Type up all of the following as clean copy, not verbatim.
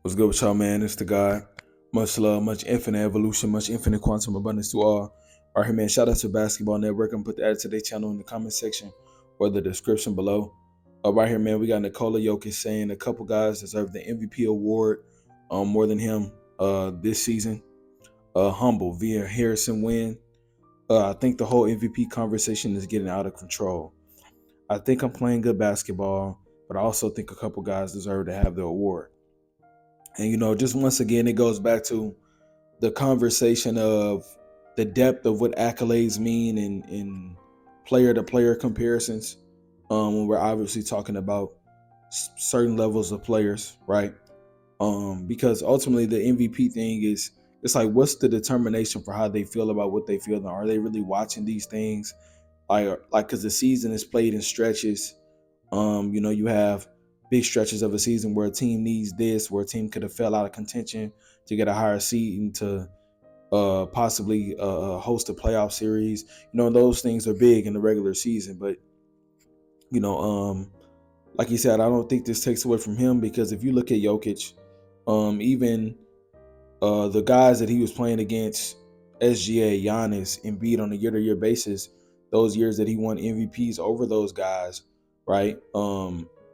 What's good with y'all, man? It's the guy. Much love, much infinite evolution, much infinite quantum abundance to all. All right, man. Shout out to Basketball Network. I'm gonna put the add to their channel in the comment section or the description below. Right here, man, we got Nikola Jokic saying a couple guys deserve the MVP award more than him this season. Humble via Harrison win. I think the whole MVP conversation is getting out of control. I think I'm playing good basketball, but I also think a couple guys deserve to have the award. And, just once again, it goes back to the conversation of the depth of what accolades mean in player to player comparisons. When we're obviously talking about certain levels of players, right? Because ultimately the MVP thing is, it's like, what's the determination for how they feel about what they feel? And are they really watching these things? Because the season is played in stretches. You have big stretches of a season where a team needs this, where a team could have fell out of contention to get a higher seed and to possibly host a playoff series. Those things are big in the regular season. But, like you said, I don't think this takes away from him, because if you look at Jokic, even the guys that he was playing against, SGA, Giannis, Embiid, on a year-to-year basis, those years that he won MVPs over those guys, right?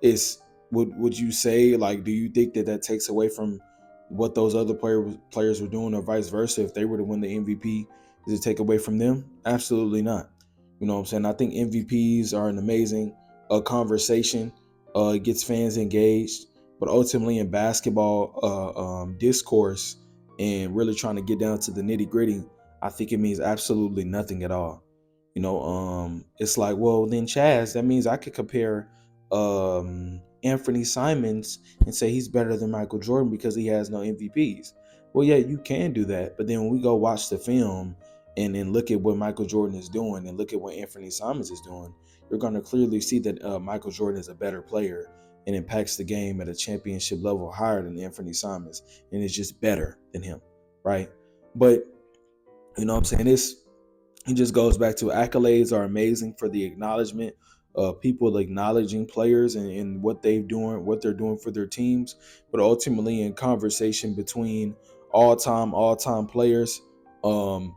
Is would you say, like, do you think that takes away from what those other players were doing, or vice versa? If they were to win the MVP, does it take away from them? Absolutely not. You know what I'm saying? I think MVPs are an amazing conversation. It gets fans engaged, but ultimately in basketball discourse and really trying to get down to the nitty gritty, I think it means absolutely nothing at all. It's like, well, then Chaz, that means I could compare Anthony Simons and say he's better than Michael Jordan because he has no MVPs. Well, yeah, you can do that, but then when we go watch the film and then look at what Michael Jordan is doing and look at what Anthony Simons is doing, you're going to clearly see that Michael Jordan is a better player and impacts the game at a championship level higher than Anthony Simons, and is just better than him, right? But you know what I'm saying? It just goes back to accolades are amazing for the acknowledgement of people acknowledging players and what they're doing for their teams. But ultimately, in conversation between all-time players, the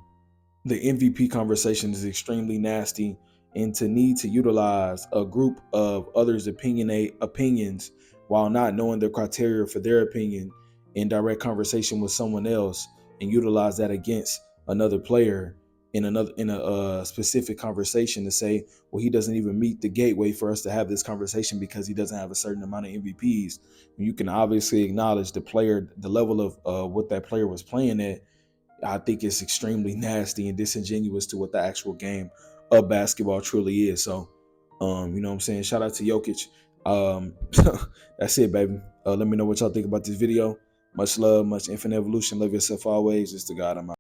MVP conversation is extremely nasty, and to need to utilize a group of others' opinions while not knowing the criteria for their opinion in direct conversation with someone else, and utilize that against another player in a specific conversation to say, well, he doesn't even meet the gateway for us to have this conversation because he doesn't have a certain amount of MVPs. You can obviously acknowledge the level of what that player was playing at. I think it's extremely nasty and disingenuous to what the actual game of basketball truly is. So, you know what I'm saying? Shout out to Jokic. That's it, baby. Let me know what y'all think about this video. Much love, much infinite evolution. Love yourself always. It's the God. I'm out.